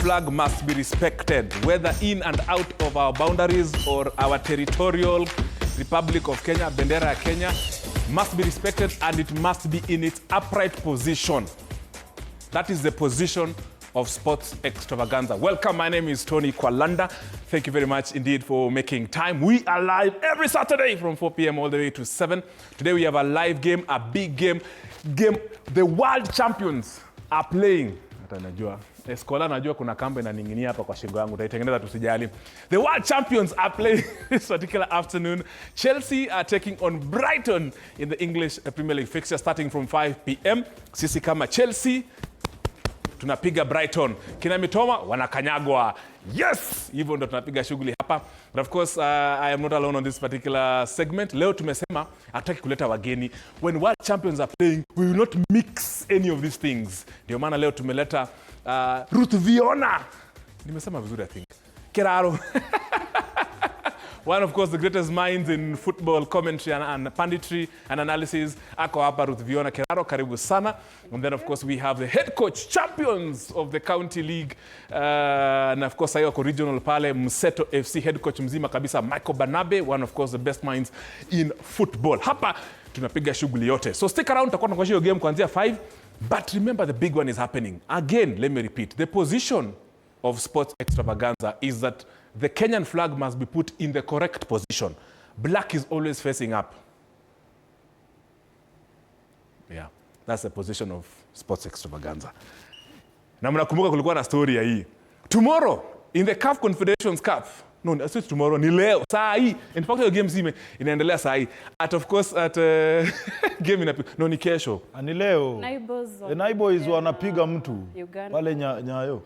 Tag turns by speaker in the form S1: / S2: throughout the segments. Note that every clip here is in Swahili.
S1: flag must be respected, whether in and out of our boundaries or our territorial Republic of Kenya, bendera ya Kenya, must be respected and it must be in its upright position. That is the position of Sports Extravaganza. Welcome, my name is Tony Kwalanda. Thank you very much indeed for making time. We are live every Saturday from 4 p.m. all the way to 7. Today we have a live game, a big game. The world champions are playing. Hata najua. Eskola najua kuna kamba inaning'inia hapa kwa shingo yangu. Taitengeneza tusijali. The world champions are playing this particular afternoon. Chelsea are taking on Brighton in the English Premier League fixture starting from 5 p.m. Sisi kama Chelsea tunapiga Brighton. Kina Mitoma wanakanyagwa. Yes! Hivyo ndo tunapiga shughuli hapa. But of course, I am not alone on this particular segment. Leo tumesema hataki kuleta wageni. When world champions are playing, we will not mix any of these things. Ndio maana leo tumeleta Ruth Viona. Nimesema vizuri, I think. Keraro. One of course the greatest minds in football commentary and punditry and analysis. Ako hapa Ruth Viona. Keraro, karibu sana. And then of course we have the head coach champions of the county league. And of course ayoko regional pale Mseto FC head coach mzima kabisa Michael Banabe, one of course the best minds in football. Hapa tunapiga shughuli yote. So stick around, tutakuwa tunakosha hiyo game kuanzia 5. But remember the big one is happening. Again, let me repeat. The position of Sports Extravaganza is that the Kenyan flag must be put in the correct position. Black is always facing up. Yeah, that's the position of Sports Extravaganza. Na mnakumbuka kulikuwa na story ya hii. Tomorrow, in the CAF Confederations Cup, no, it's not tomorrow, ni leo, saa hii. In fact, the game inaendelea saa hii. At of course, at game no, ni kesho.
S2: Ni leo. The Naiboys wanapiga mtu. Wale nyayo.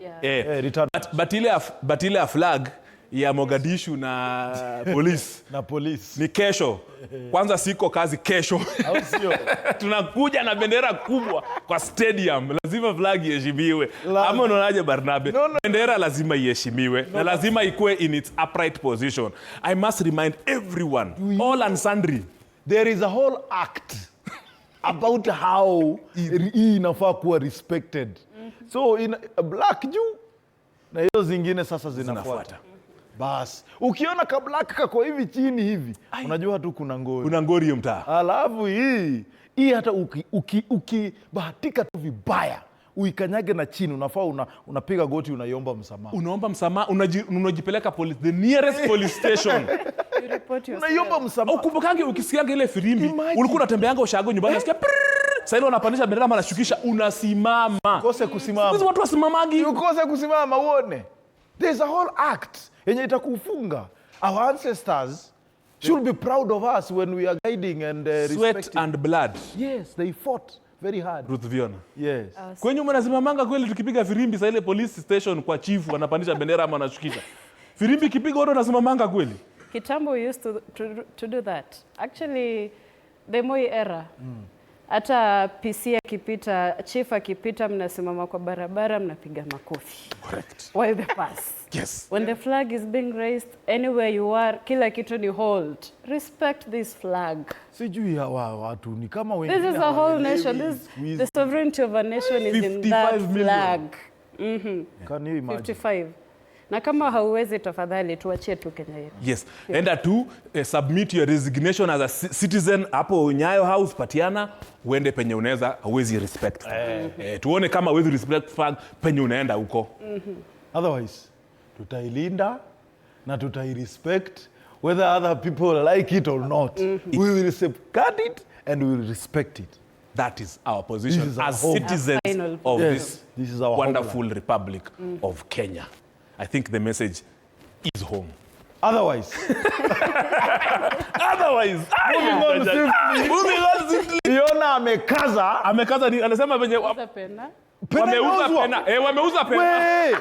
S1: But ile flag ya Mogadishu na police.
S2: Na police.
S1: Ni kesho. Kwanza siko kazi kesho.
S2: Au sio?
S1: Tunakuja na bendera kubwa kwa stadium. Lazima flag iheshimiwe. Ama unaonaje Barnabe? No. Bendera lazima iheshimiwe. Na lazima ikuwe in its upright position. I must remind everyone, all and sundry,
S2: there is a whole act about how hii inafaa kuwa respected. So in black juu na hizo zingine sasa zinafuata. Bas, ukiona ka black kako hivi chini hivi, unajua tu kuna ngori.
S1: Kuna ngori hiyo mtaa.
S2: Alafu hii hata ukibahatika tu vibaya, uikanyage na chini, unafaa unapiga goti, unaiomba msamaha.
S1: Unaomba msamaha, unajipeleka police, the nearest police station.
S2: Unaiomba msamaha.
S1: Ukumbukage ukisikianga ile firimbi, ulikuwa unatembeanga ushago nyumbani, unasikia sasa ile unapandisha bendera ama unashukisha, unasimama.
S2: Ukose kusimama.
S1: Sisi watu wasimamagi.
S2: Ukose kusimama uone. There's a whole act yenye itakufunga. Our ancestors should be proud of us when we are guiding and respecting.
S1: Sweat and blood.
S2: Yes, they fought very hard.
S1: Ruth Viona.
S2: Yes.
S1: Kwenye mnasimamanga kweli tukipiga firimbi sasa ile police station kwa chief wanapandisha bendera ama wanashukisha. Firimbi kipiga watu wanasimamanga kweli.
S3: Kitambo used to do that. Actually the Moi era. Hata PC akipita, chief akipita, mnasimama kwa barabara, mnapiga makofi.
S1: Correct.
S3: While they pass.
S1: Yes.
S3: When the flag is being raised, anywhere you are, kila kitu ni hold. Respect this flag.
S2: Sijui hawa watu ni kama wengine.
S3: This is a whole nation. The sovereignty of a nation is in that flag.
S2: Can you imagine?
S3: 55. Na kama hauwezi tafadhali tuachie tu Kenya yetu.
S1: Yes. Enda tu submit your resignation as a citizen hapo Nyayo House patiana uende penye unaweza huwezi respect. Tuone kama huwezi respect flag penye unaenda huko.
S2: Otherwise tutailinda na tutai-respect whether other people like it or not. We will safeguard it and we will respect it.
S1: That is our position as citizens of this
S2: is our
S1: wonderful Republic of Kenya. I think the message is home.
S2: Otherwise.
S1: Moving on simply.
S2: Fiona amekaza
S1: ni anasema venye wameuza pena. Wameuza pena.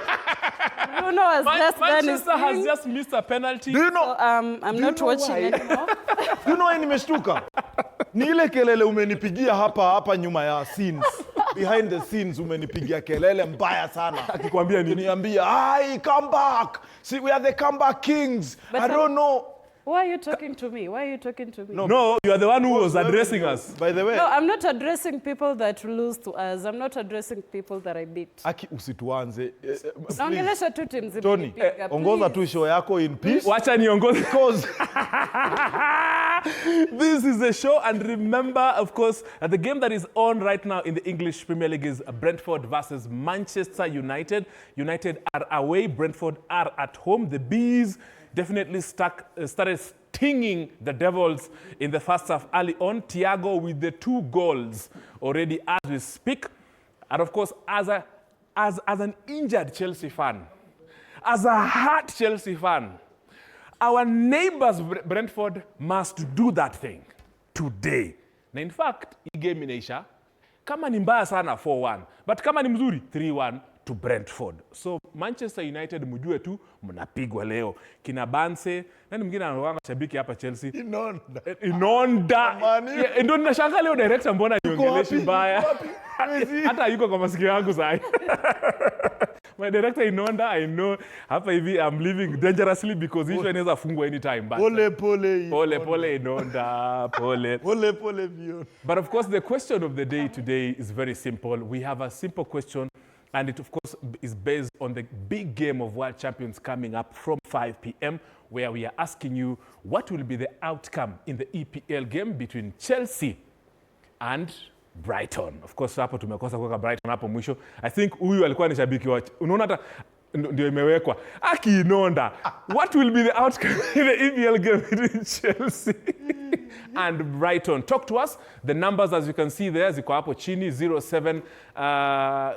S3: Bruno has just done his
S1: Manchester has just missed a penalty.
S2: Do you know?
S3: So, I'm not watching anymore.
S2: Do you know why nimeshtuka? Ni ile kelele umenipigia hapa nyuma ya scenes. Behind the scenes umenipigia kelele mbaya sana.
S1: Akikwambia nini?
S2: Niambia, "Come back. See, we are the comeback kings." But I don't know.
S3: Why are you talking to me? Why are you talking to me?
S1: No, you are the one who was addressing us.
S2: By the way,
S3: No, I'm not addressing people that lose to us. I'm not addressing people that I beat.
S2: Aki usituanze.
S3: Naongelesha tu timu
S2: Tony,
S3: zimenipiga,
S2: ongoza
S3: please.
S2: tu show yako in peace.
S1: Wacha niongoze.
S2: Because
S1: This is the show, and remember, of course, the game that is on right now in the English Premier League is Brentford versus Manchester United. United are away, Brentford are at home. The Bees definitely started stinging the Devils in the first half early on. Thiago with the 2 goals already as we speak. And of course, as an injured Chelsea fan, as a hurt Chelsea fan, our neighbors Brentford must do that thing today. Na in fact, hii game inaisha kama ni mbaya sana 4-1, but kama ni mzuri 3-1 to Brentford. So Manchester United mjue tu mnapigwa leo. Kina Banse, nani mwingine anawanga shabiki hapa Chelsea? Inonda. Yeah, ndio ninashangaa leo director mbona niongeleshi mbaya. Hata yuko kwa masikio yangu sasa. My director Inonda, I know hapa hivi I'm living dangerously because each one inaweza fungwa anytime. Pole Inonda, pole.
S2: Pole Vion.
S1: But of course the question of the day today is very simple. We have a simple question, and it of course is based on the big game of World Champions coming up from 5 p.m. where we are asking you what will be the outcome in the EPL game between Chelsea and Brighton. Of course hapo tumekosa kuweka Brighton hapo mwisho. I think huyu alikuwa ni shabiki wa, unaona hata ndio imewekwa. Aki Inonda. What will be the outcome in the EPL game between Chelsea and Brighton? Talk to us. The numbers as you can see there ziko hapo chini 07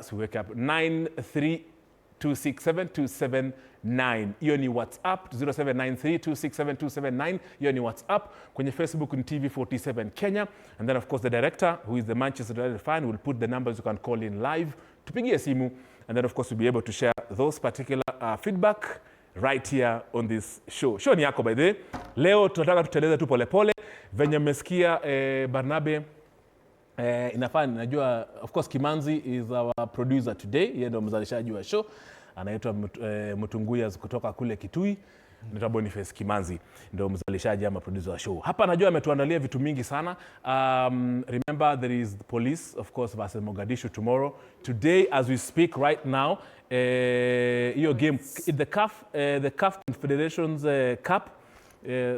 S1: so wake up 9326727 9. Hiyo ni WhatsApp 0793267279. Hiyo ni WhatsApp. Kwenye Facebook ni TV47 Kenya. And then of course the director who is the Manchester United fan will put the numbers you can call in live. Tupigie simu, and then of course we'll be able to share those particular feedback right here on this show. Show ni yako by the way. Leo tunataka tuteleze tu polepole venye mmesikia Barnabe inafaa, najua of course Kimanzi is our producer today. Yeye ndio mzalishaji wa show. Anaitwa Mutunguyas kutoka kule Kitui. Anaitwa Boniface Kimanzi ndio mzalishaji ama producer wa show. Hapa najua ametuandalia vitu mingi sana. Remember there is the police of course versus Mogadishu tomorrow. Today as we speak right now, your game the CAF Confederations Cup,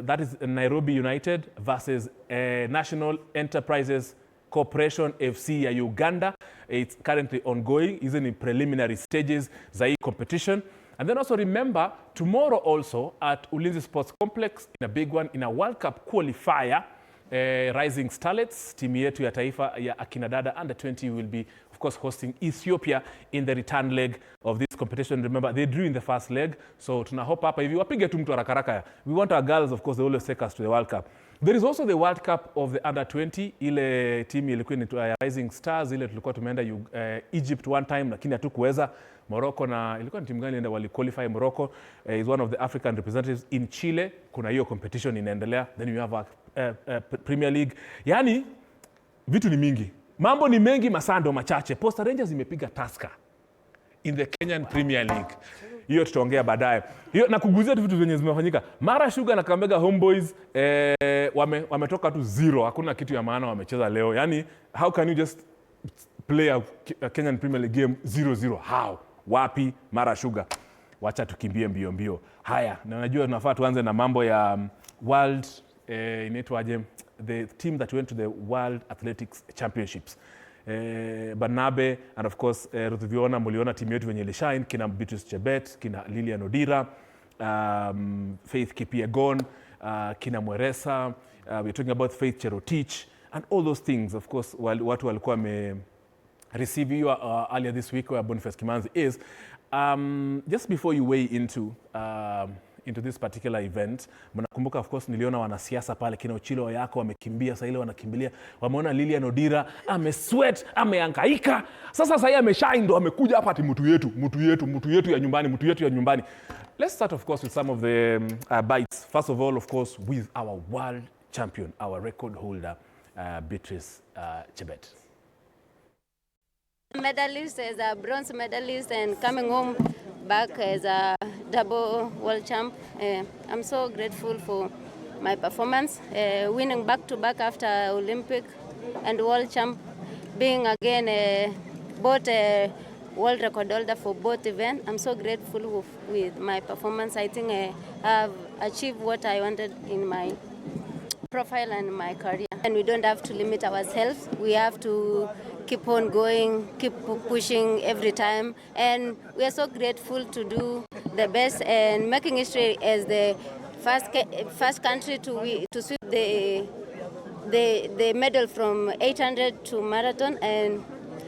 S1: that is Nairobi United versus National Enterprises Corporation FC ya Uganda. It's currently ongoing, is in preliminary stages za hii competition. And then also remember, tomorrow also at Ulinzi Sports Complex, in a big one, in a World Cup qualifier, Rising Starlets, timu yetu ya taifa ya akinadada under 20 will be, of course, hosting Ethiopia in the return leg of this competition. Remember, they drew in the first leg, so tunahopa hapa hivi wapige tu mtu haraka. We want our girls, of course, they always take us to the World Cup. There is also the World Cup of the under 20. Ile timu ilikuwa ni Rising Stars, ile tulikuwa tumeenda Egypt one time lakini hatukuweza. Morocco na ilikuwa ni timu gani ndio wali qualify? Morocco is one of the African representatives in Chile. Kuna hiyo competition inaendelea. Then you have a Premier League. Yani vitu ni mingi. Mambo ni mengi, masando machache. Posta Rangers imepiga Tusker in the Kenyan Premier League. Hiyo tutaongea baadaye. Hiyo na kuguzia tu vitu zenye zimefanyika. Mara Sugar na Kakamega Homeboys wametoka tu 0. Hakuna kitu ya maana wamecheza leo. Yani how can you just play a Kenyan Premier League game 0-0? How? Wapi? Mara Sugar. Wacha tukimbie mbio. Haya, na najua tunafaa tuanze na mambo ya World inaitwaje? The team that went to the World Athletics Championships. Barnabe and of course Ruthuviona, muliona timu yetu venye ilishine, kina Beatrice Chebet, kina Lilian Odira, Faith Kipyegon, kina Mweresa, we're talking about Faith Cherotich and all those things. Of course watu walikuwa receive you earlier this week where Boniface Kimanzi is. Just before you weigh into this particular event, mnakumbuka of course niliona wanasiasa pale kina Ochilo yako wamekimbia, sasa ile wanakimbilia, wameona Lilian Odira amesweat, amehangaika, sasa yeye ameshine ndo amekuja hapa ati mtu yetu ya nyumbani. Let's start of course with some of the bites. First of all, of course, with our world champion, our record holder, Beatrice Chebet.
S4: Medalist, as a bronze medalist, and coming home back as a double world champ. I'm so grateful for my performance, winning back-to-back after Olympic and World Champ, being again both world record holder for both events. I'm so grateful with my performance. I think I have achieved what I wanted in my profile and my career. And we don't have to limit ourselves. We have to keep on going, keep pushing every time. And we are so grateful to do the best and making history as the first country to sweep the medal from 800 to marathon. And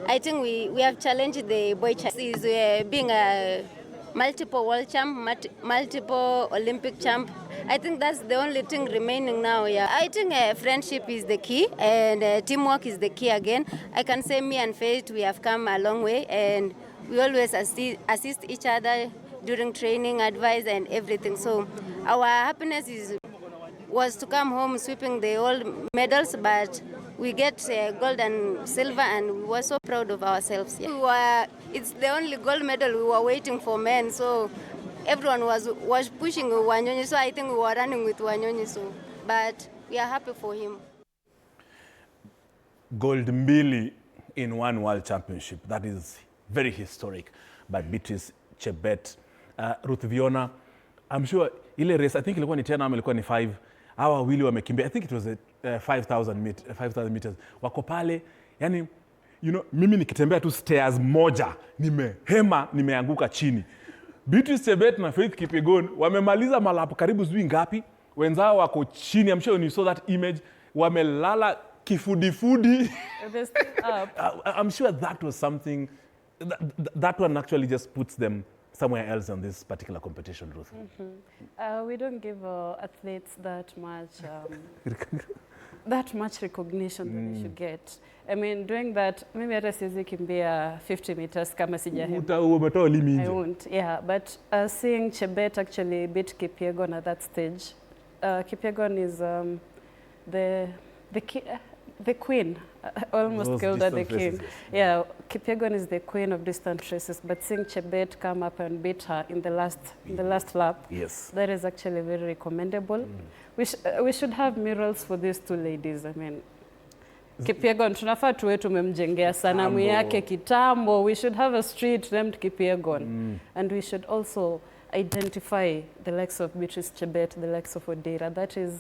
S4: I think we have challenged the boy child. Is being a multiple world champ, multiple Olympic champ. I think that's the only thing remaining now. Yeah, I think friendship is the key, and teamwork is the key again. I can say me and Faith, we have come a long way, and we always assist each other during training, advice, and everything. So our happiness was to come home sweeping the old medals, but we get gold and silver, and we were so proud of ourselves. Yeah. It's the only gold medal we were waiting for men, so everyone was pushing Wanyonyi, so I think we were running with Wanyonyi, so, but we are happy for him.
S1: Gold mbili in one world championship. That is very historic. But Beatrice Chebet, Ruth Viona, I'm sure ile race, I think ilikuwa ni 10 ama ilikuwa ni 5. Hawa wawili wamekimbia. I think it was 5,000 meters. Wako pale, yani, you know, mimi nikitembea tu stairs moja, nimeanguka chini. Beatrice Chebet na Faith Kipyegon wamemaliza malapo karibu zui ngapi? Wenzao wako chini. I'm sure when you saw that image, wamelala kifudifudi. I'm sure that was something, that one actually just puts them somewhere else on this particular competition, Ruth.
S3: We don't give athletes that much recognition that they should get. I mean, doing that, maybe hata siwezi kimbia 50 meters kama sijahema.
S1: Umetoa limi nje.
S3: I won't, yeah. But seeing Chebet actually beat Kipyegon at that stage, Kipyegon is the queen. I almost called her the king. Yeah, Kipyegon is the queen of distance races, but seeing Chebet come up and beat her in the last lap,
S1: yes,
S3: that is actually very recommendable. We should have murals for these two ladies. I mean, Kipyegon, tunafaa tuwe tumemjengea sanamu yake kitambo. We should have a street named Kipyegon. And we should also identify the likes of Beatrice Chebet, the likes of Odera. That is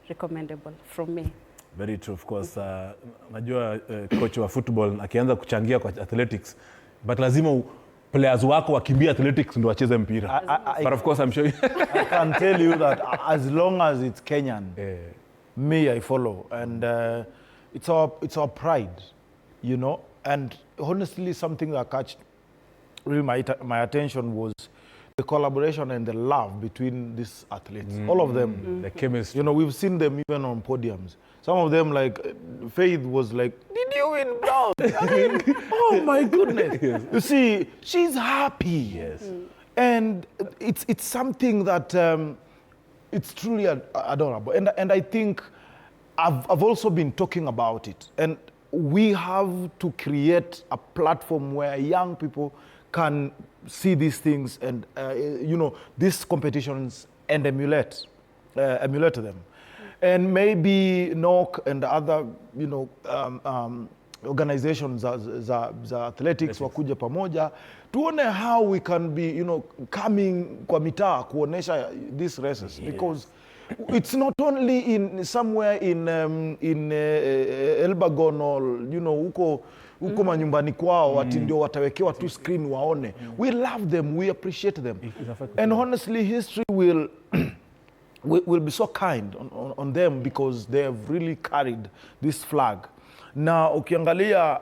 S3: recommendable from me.
S1: Very true, of course. Najua coach wa football akianza kuchangia kwa athletics, but lazima players wako wakimbia athletics ndo wacheze mpira. But of course I'm sure
S2: I can tell you that as long as it's Kenyan, me I follow, and it's our pride, you know. And honestly, something that catch really my attention was the collaboration and the love between these athletes, all of them.
S1: The chemistry.
S2: You know, we've seen them even on podiums. Some of them, like Faith, was like, "Did you win bronze?" Oh my goodness! Yes. You see, she's happy.
S1: Yes.
S2: And it's something that it's truly adorable. And I think I've also been talking about it. And we have to create a platform where young people can see these things and, you know, these competitions and emulate them. And maybe NOC and other, you know, organizations za athletics wakuja pamoja, tuone how we can be, you know, coming kwa mitaa kuonesha these races. Yes. Because it's not only in somewhere in Elbagon or, you know, huko manyumbani kwao ati ndio watawekewa tu screen waone. We love them, we appreciate them. And honestly, history will be so kind on them because they have really carried this flag. Now, ukiangalia,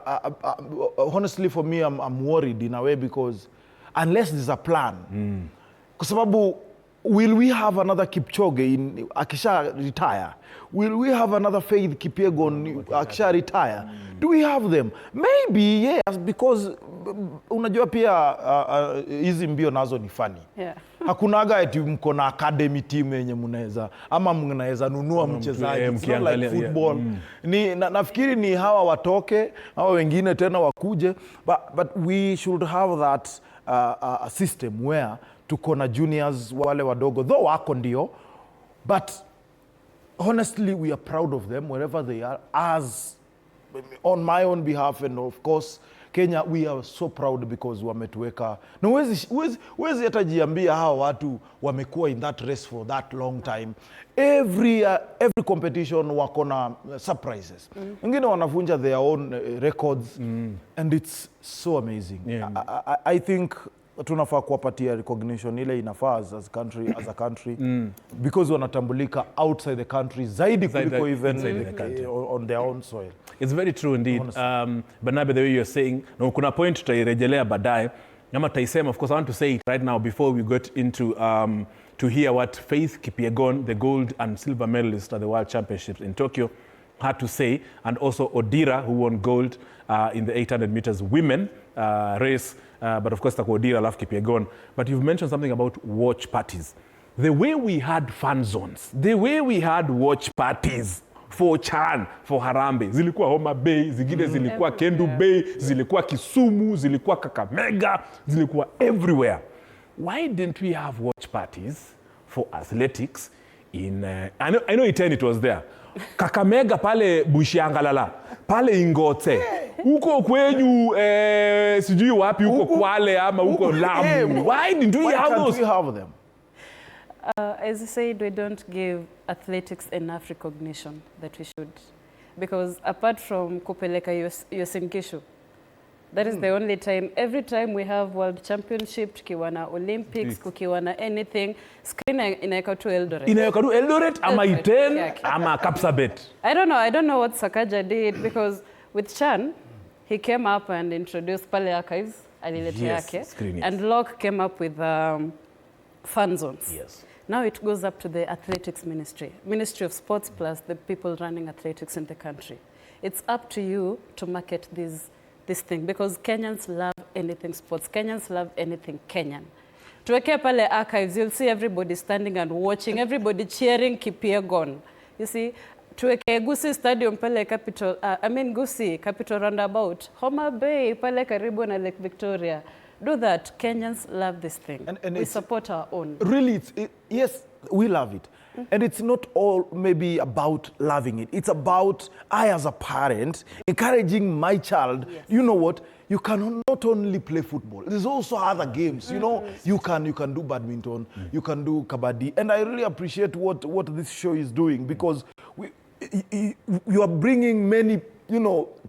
S2: honestly for me, I'm worried in a way because unless there's a plan, kwa sababu will we have another Kipchoge akisha retire? Will we have another Faith Kipyegon akisha retire? Do we have them? Maybe yes, because unajua pia hizi mbio nazo ni funny.
S3: Yeah.
S2: Hakunaga eti mko na academy team yenye mnaweza ama mnaweza nunua mchezaji. It's not like football. Ni nafikiri ni hawa watoke, hawa wengine tena wakuje, but we should have that a system where tuko na juniors wale wadogo, though wako ndio, but honestly, we are proud of them wherever they are. As on my own behalf, and of course, Kenya, we are so proud because wametuweka. Na huwezi hata jiambia hawa watu wamekuwa in that race for that long time. Every competition wako na surprises. Wengine wanavunja their own records, and it's so amazing.
S1: Yeah.
S2: I think tunafaa kuwapatia recognition ile inafaa as a country because wanatambulika outside the country zaidi kuliko even on their own soil.
S1: It's very true indeed. Barnabe, the way you're saying, no, kuna point tutairejelea baadaye. Ama taisema, of course, I want to say it right now before we get into to hear what Faith Kipyegon, the gold and silver medalist at the World Championships in Tokyo, had to say, and also Odira, who won gold in the 800 meters women race. But of course, Odira love Kipyegon. But you've mentioned something about watch parties. The way we had fan zones, the way we had watch parties for Chan, for Harambee, zilikuwa Homa Bay, zingine zilikuwa Kendu Bay, zilikuwa Kisumu, zilikuwa Kakamega, zilikuwa everywhere. Why didn't we have watch parties for athletics in, I know Iten it was there. Kakamega pale Bushiangalala, pale Ingote, huko kwenyu sijui wapi, huko Kwale ama huko Lamu. Why didn't we have those?
S2: Why can't we have them?
S3: As I said, we don't give athletics enough recognition that we should. Because apart from kupeleka Yosinkishu, that is the only time, every time we have World Championship, tukiwa na Olympics, kukiwa na anything, screen inaeka tu Eldoret.
S1: Inaeka tu Eldoret, ama Iten, ama Kapsabet.
S3: I don't know what Sakaja did, because with Chan, he came up and introduced Pale Archives, alilete yake, and Locke came up with fan zones.
S1: Yes.
S3: Now it goes up to the athletics Ministry of Sports plus the people running athletics in the country. It's up to you to market this thing, because Kenyans love anything sports. Kenyans love anything Kenyan. Tuweke pale archives, you'll see everybody standing and watching, everybody cheering Kipyegon. You see, tuweke Gusii Stadium pale Gusii Capital Roundabout, Homa Bay pale karibu na Lake Victoria. Do that. Kenyans love this thing. And we support our own.
S2: Really, yes, we love it. And it's not all maybe about loving it. It's about, I as a parent, encouraging my child. Yes. You know what? You can not only play football. There's also other games. You know, you can do badminton, you can do kabaddi. And I really appreciate what this show is doing, because you are bringing many,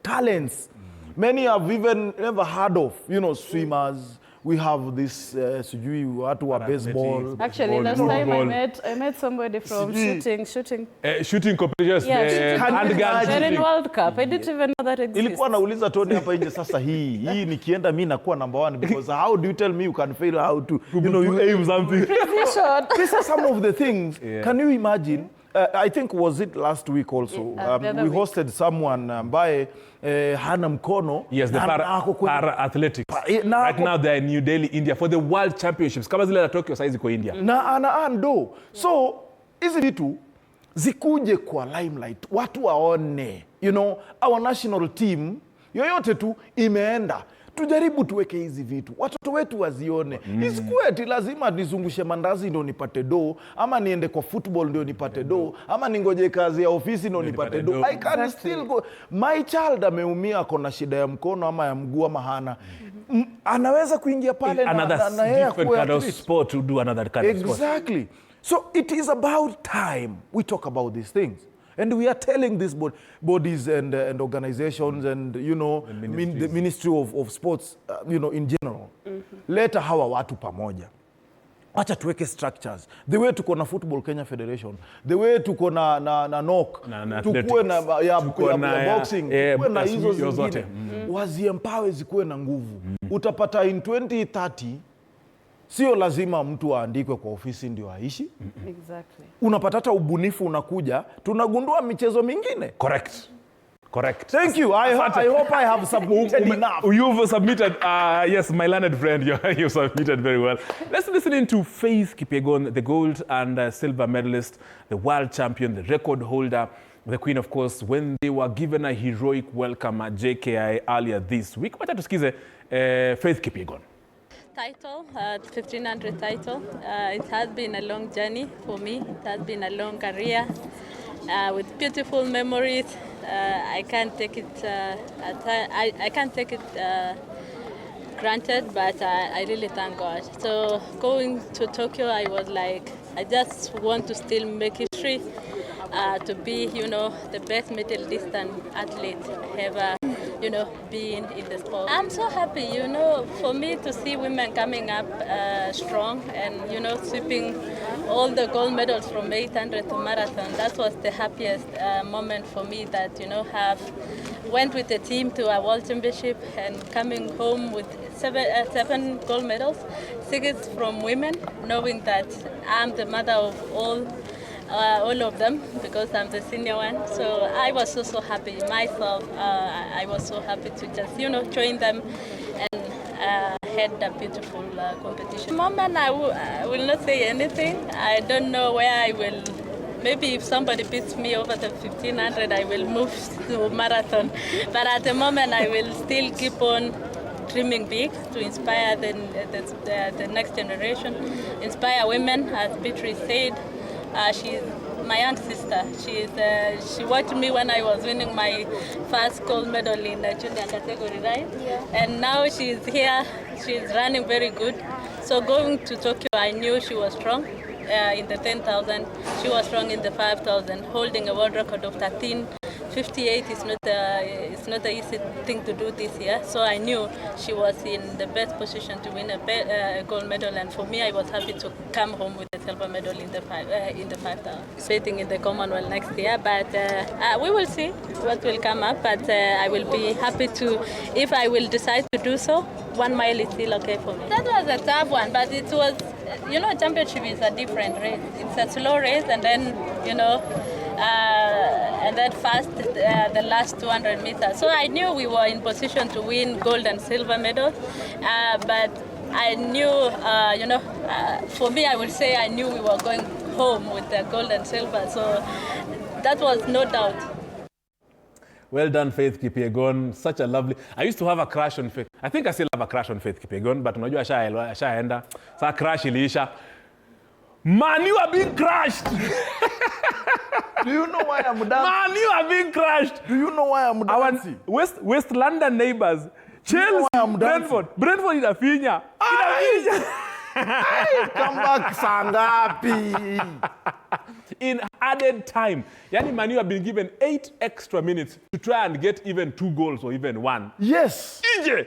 S2: talents. Many have even never heard of, swimmers. We have this baseball.
S3: Actually, last time I met somebody from shooting.
S1: Shooting competitions.
S3: They're in World Cup. I didn't even know that exists.
S2: Ilikuwa nauliza Tony hapa nje sasa hii nikienda mimi nakuwa number 1, because how do you tell me you can fail how to you aim something? These are some of the things. Yeah. Can you imagine? I think was it last week also. We hosted someone ambaye hana mkono.
S1: Yes, the para athletics. Right now they're in New Delhi, India for the World Championships. Kama zile za Tokyo saizi kwa India.
S2: Na ando. So, hizi vitu zikuje kwa limelight. Watu waone. Our national team yoyote tu imeenda. Tujaribu tuweke hizi vitu. Watoto wetu wazione. Isikuwe eti lazima nizungushe mandazi ndio nipate do, ama niende kwa football ndio nipate do, ama ningoje kazi ya ofisi ndio nipate do. I can still go. My child ameumia, kona shida ya mkono ama ya mguu ama hana. Anaweza kuingia pale
S1: na yeye different kind of sport to do another kind of sport.
S2: Exactly. So it is about time we talk about these things. And we are telling these bodies and organizations and, the Ministry of Sports, in general. Leta hawa watu pamoja. Acha tuweke structures. The way tuko na Football Kenya Federation, the way tuko na NOC, tukue na boxing, tukue na hizo zingine. Waziempower zikuwe na nguvu. Utapata in 2030, sio lazima mtu aandikwe kwa ofisi ndio aishi.
S3: Exactly.
S2: Unapata hata ubunifu unakuja, tunagundua michezo mingine.
S1: Correct.
S2: Thank you. I hope I have submitted enough.
S1: You've submitted, yes, my learned friend, you submitted very well. Let's listen into Faith Kipyegon, the gold and silver medalist, the world champion, the record holder, the queen, of course, when they were given a heroic welcome at JKI earlier this week. Wacha tusikize Faith Kipyegon.
S5: Title, 1500 title. It has been a long journey for me. It has been a long career. with beautiful memories. I can't take it. I can't take it granted, but I really thank God. So going to Tokyo, I was like, I just want to still make history, to be, the best Middle Eastern athlete ever, being in the sport. I'm so happy, for me to see women coming up strong and, sweeping all the gold medals from 800 to marathon. That was the happiest moment for me that, went with the team to a world championship and coming home with seven gold medals, 6 from women, knowing that I'm the mother of all of them because I'm the senior one. So I was so happy myself. I was so happy to just, join them and had a beautiful competition. At the moment, I will not say anything. I don't know where I will. Maybe if somebody beats me over the 1500, I will move to marathon. But at the moment, I will still keep on dreaming big to inspire the next generation, inspire women, as Beatrice said. She's my aunt sister. She watched me when I was winning my first gold medal in the junior category, right? Yeah. And now she's here. She's running very good. So going to Tokyo, I knew she was strong. In the 10,000, she was strong in the 5,000, holding a world record of 13:58 is not an easy thing to do this year. So I knew she was in the best position to win a gold medal, and for me, I was happy to come home with a silver medal in the 5,000. Waiting in the Commonwealth next year, but we will see what will come up. But I will be happy to, if I will decide to do so. 1 mile is still okay for me. That was a tough one, but it was, championship is a different race. It's a slow race, and then, and then fast the last 200 meters. So I knew we were in position to win gold and silver medals, but I knew, for me, I would say I knew we were going home with the gold and silver. So that was no doubt.
S1: Well done, Faith Kipyegon. Such a lovely... I used to have a crush on Faith. I think I still have a crush on Faith Kipyegon, but unajua ashaenda. Sa crush iliisha. Man, you are being crushed!
S2: Do you know why I'm dancing?
S1: Man, you are being crushed!
S2: Do you know why I'm dancing?
S1: Our West London neighbors. Chelsea, Brentford inafinya.
S2: Come back, Sangapi.
S1: In added time. Yani Man, you have been given 8 extra minutes to try and get even 2 goals or even 1.
S2: Yes.
S1: Ije.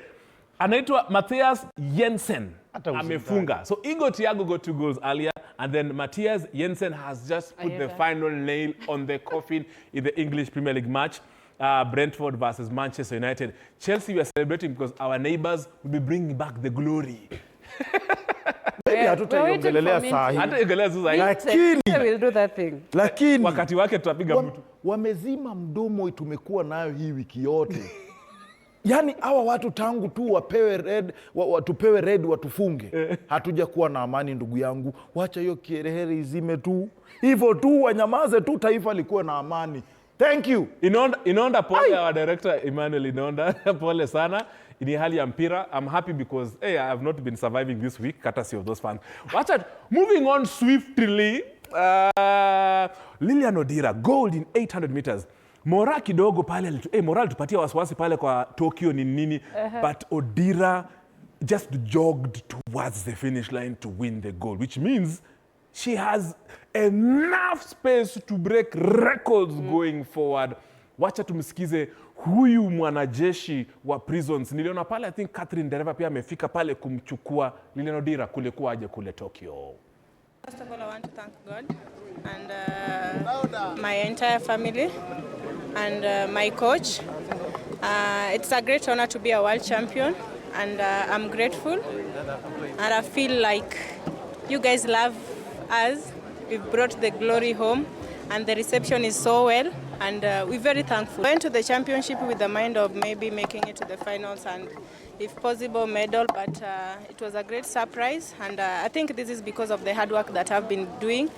S1: Anaitwa Matthias Jensen. Amefunga. So Igo Thiago got 2 goals earlier, and then Matthias Jensen has just put the final nail on the coffin in the English Premier League match. Brentford versus Manchester United. Chelsea were celebrating because our neighbors will be bringing back the glory.
S2: Hatutaiongelelea saa hii. Lakini
S3: we'll do that thing.
S2: Lakini
S1: wakati wake tutapiga mtu.
S2: Wamezima mdomo tumekuwa nayo hii wiki yote. Yaani hawa watu tangu tu wapewe red, watupewe red watufunge. Hatuja kuwa na amani ndugu yangu. Wacha hiyo kiherehere izime tu. Hivyo tu wanyamaze tu, taifa likuwe na amani. Thank you.
S1: Inonda pole our director Emmanuel Inonda. Pole sana. In hali ya mpira, I'm happy because I have not been surviving this week, courtesy of those fans. Moving on swiftly, Lilian Odira, gold in 800 meters. Mora kidogo pale, Mora tupatia wasiwasi pale kwa Tokyo ni nini, but Odira just jogged towards the finish line to win the gold, which means she has enough space to break records going forward. Wacha tumsikize huyu mwanajeshi wa prisons. Niliona pale, I think Catherine Dereva pia amefika pale kumchukua Lilian Odira kule kuaje kule Tokyo.
S6: First of all, I want to thank God and my entire family and my coach. It's a great honor to be a world champion, and I'm grateful. And I feel like you guys love us. We've brought the glory home, and the reception is so well. And we're very thankful. Went to the championship with the mind of maybe making it to the finals and, if possible, medal. But it was a great surprise. And I think this is because of the hard work that I've been doing.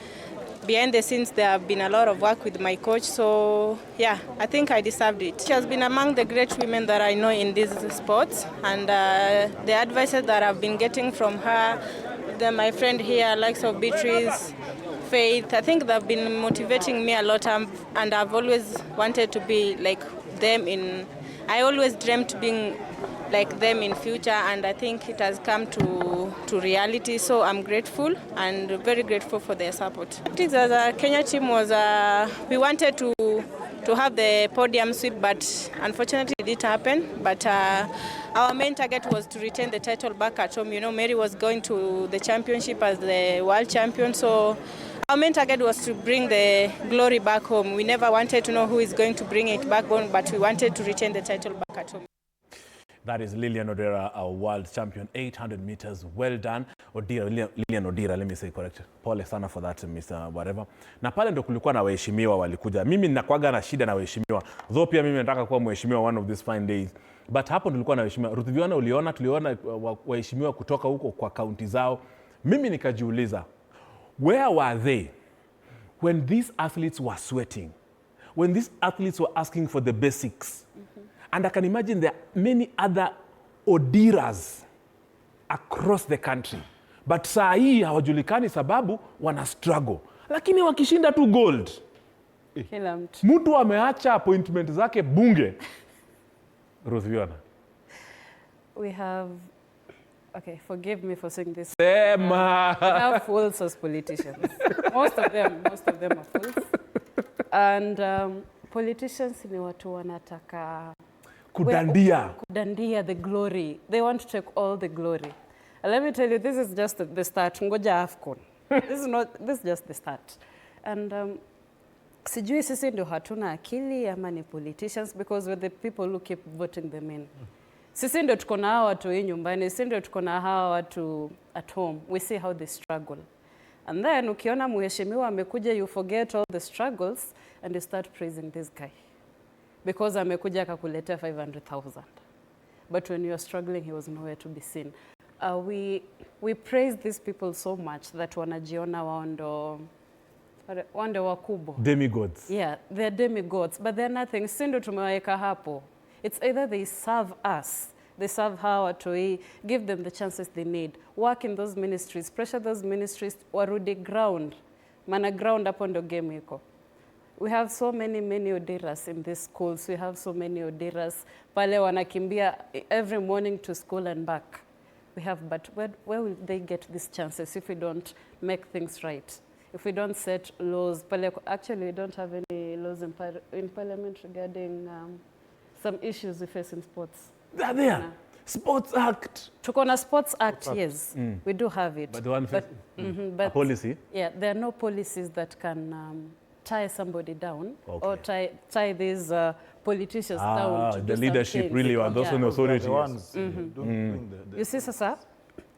S6: Behind the scenes, there have been a lot of work with my coach. So, yeah, I think I deserved it. She has been among the great women that I know in these sports. And the advices that I've been getting from her, my friend here, likes of Beatrice, faith. I think they've been motivating me a lot, and I've always wanted to be like them I always dreamt being like them in future, and I think it has come to reality. So I'm grateful and very grateful for their support. Tactics as a Kenya team was we wanted to have the podium sweep, but unfortunately it didn't happen. But our main target was to retain the title back at home. You know, Mary was going to the championship as the world champion, so our main target was to bring the glory back home. We never wanted to know who is going to bring it back home, but we wanted to retain the title back at home.
S1: That is Lilian Odera, our world champion, 800 meters. Well done. Lilian Odera, let me say correct. Pole sana for that, Mr. Whatever. Na pale ndo kulikuwa na waheshimiwa walikuja. Mimi ninakuaga na shida na waheshimiwa. Though pia mimi nataka kuwa mheshimiwa one of these fine days. But hapo tulikuwa na waheshimiwa. Ruth, tuliona waheshimiwa kutoka huko kwa kaunti zao. Mimi nikajiuliza, where were they when these athletes were sweating? When these athletes were asking for the basics? And I can imagine there are many other Odiras across the country. But saa hii hawajulikani sababu wana struggle. Lakini wakishinda tu gold.
S3: Kila mtu.
S1: Mtu ameacha appointment zake bunge. Ruth Viona.
S3: We have, okay, forgive me for saying this.
S1: Sema.
S3: We have fools as politicians. Most of them are fools. And politicians ni watu wanataka kudandia the glory. They want to take all the glory. And let me tell you, this is just the start. Ngoja AFCON. This is just the start. And sijui sisi ndio hatuna akili ama ni politicians, because we're the people who keep voting them in. Sisi ndio tuko na hawa watu hii nyumbani, sisi ndio tuko na hawa watu at home. We see how they struggle. And then ukiona mheshimiwa amekuja, you forget all the struggles and you start praising this guy. Because amekuja akakuletea 500,000. But when you are struggling, he was nowhere to be seen. We praise these people so much that wanajiona wando wakubwa.
S1: Demigods.
S3: Yeah, they're demigods, but they're nothing. Sindo tumeweka hapo. It's either they serve us, they serve hawa watoi, give them the chances they need, work in those ministries, pressure those ministries, warudi ground. Mana ground hapo ndo game iko. We have so many Odiras in these schools. We have so many Odiras. Pale wanakimbia every morning to school and back. We have, but where will they get these chances if we don't make things right? If we don't set laws? Actually, we don't have any laws in Parliament regarding some issues we face in sports.
S1: They're there. Yeah. Sports Act.
S3: Tuko na Sports Act, yes. We do have it.
S1: But the one
S3: but
S1: a policy?
S3: Yeah, there are no policies that can tie somebody down, okay, or tie these politicians down to
S1: the leadership really are those on authority.
S3: You see, sasa,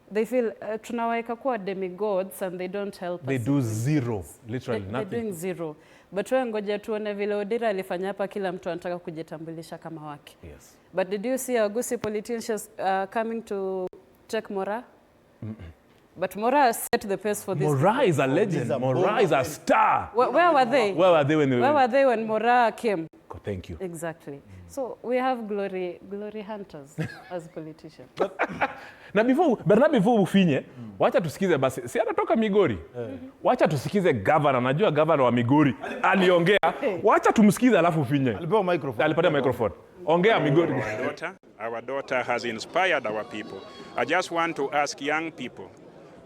S3: they feel tunawaeka kuwa demigods and they don't help us.
S1: They do zero, literally nothing.
S3: They're doing zero. But wewe ngoja tuone vile Odira alifanya hapa, kila mtu anataka kujitambulisha kama wake.
S1: Yes.
S3: But did you see our Gusii politicians coming to take Mora? But Mora set the pace for this.
S1: Mora is a legend. Mora is a star.
S3: Where were they?
S1: Where were they when
S3: Mora came?
S1: Thank you.
S3: Exactly. So we have glory hunters as politicians.
S1: Na before ufinye, wacha tusikize basi. Si anatoka Migori. Wacha tusikize governor. Najua governor wa Migori aliongea. Wacha tumsikize alafu ufinye.
S2: Alipewa microphone.
S1: Alipewa microphone. Ongea Migori.
S7: Our daughter has inspired our people. I just want to ask young people,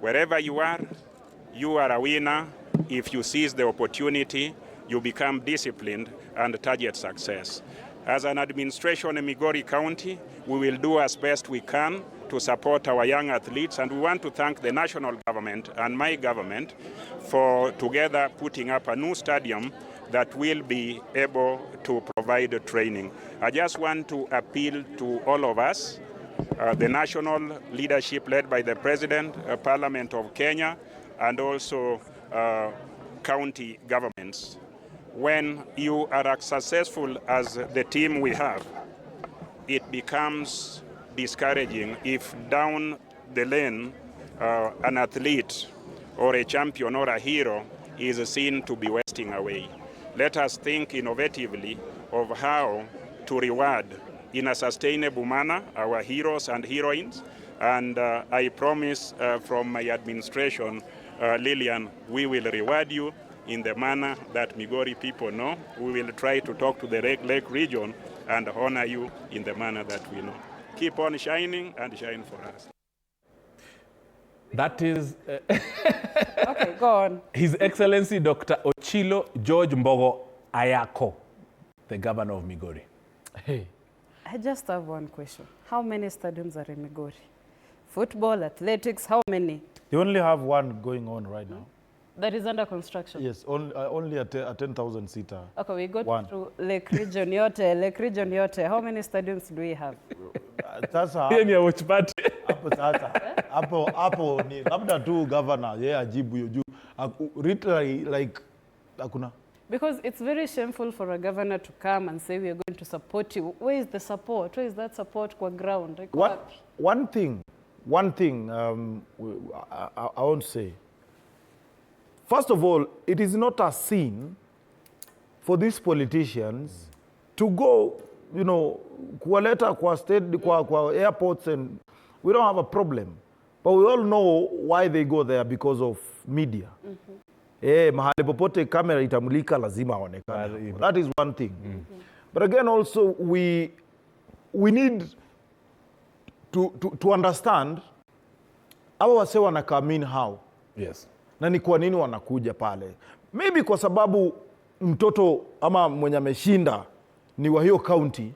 S7: wherever you are a winner. If you seize the opportunity, you become disciplined and target success. As an administration in Migori County, we will do as best we can to support our young athletes, and we want to thank the national government and my government for together putting up a new stadium that will be able to provide training. I just want to appeal to all of us, the national leadership led by the President, Parliament of Kenya, and also county governments. When you are as successful as the team we have, it becomes discouraging if down the lane an athlete or a champion or a hero is seen to be wasting away. Let us think innovatively of how to reward in a sustainable manner our heroes and heroines, And I promise from my administration, Lillian, we will reward you in the manner that Migori people know. We will try to talk to the Lake region and honor you in the manner that we know. Keep on shining and shine for us.
S1: That is
S3: Okay, go on.
S1: His Excellency Dr. Ochilo George Mbogo Ayako, the governor of Migori.
S2: Hey.
S3: I just have one question. How many stadiums are in Migori? Football, athletics, how many?
S2: They only have one going on right now.
S3: That is under construction?
S2: Yes, only a 10,000 seater.
S3: Okay, we got
S2: One.
S3: through Lake Region Yote. Lake Region Yote, how many stadiums do we have?
S2: Sasa
S1: Hiyo ni ya watch party.
S2: hapo sasa hapo ni labda tu governor yeye ajibu hiyo juu literally like hakuna.
S3: Because it's very shameful for a governor to come and say we are going to support you. Where is the support? Where is that support kwa ground? Like
S2: One thing I want to say. First of all, it is not a sin for these politicians to go, kuwaleta kwa state, kwa airports, and we don't have a problem. But we all know why they go there, because of media. Mahali popote kamera itamulika lazima aonekane. That is one thing. But again, also we need to understand hawa wase wanakamini how.
S1: Yes.
S2: Na ni kwa nini wanakuja pale. Maybe kwa sababu mtoto ama mwenye ameshinda ni wa hiyo county.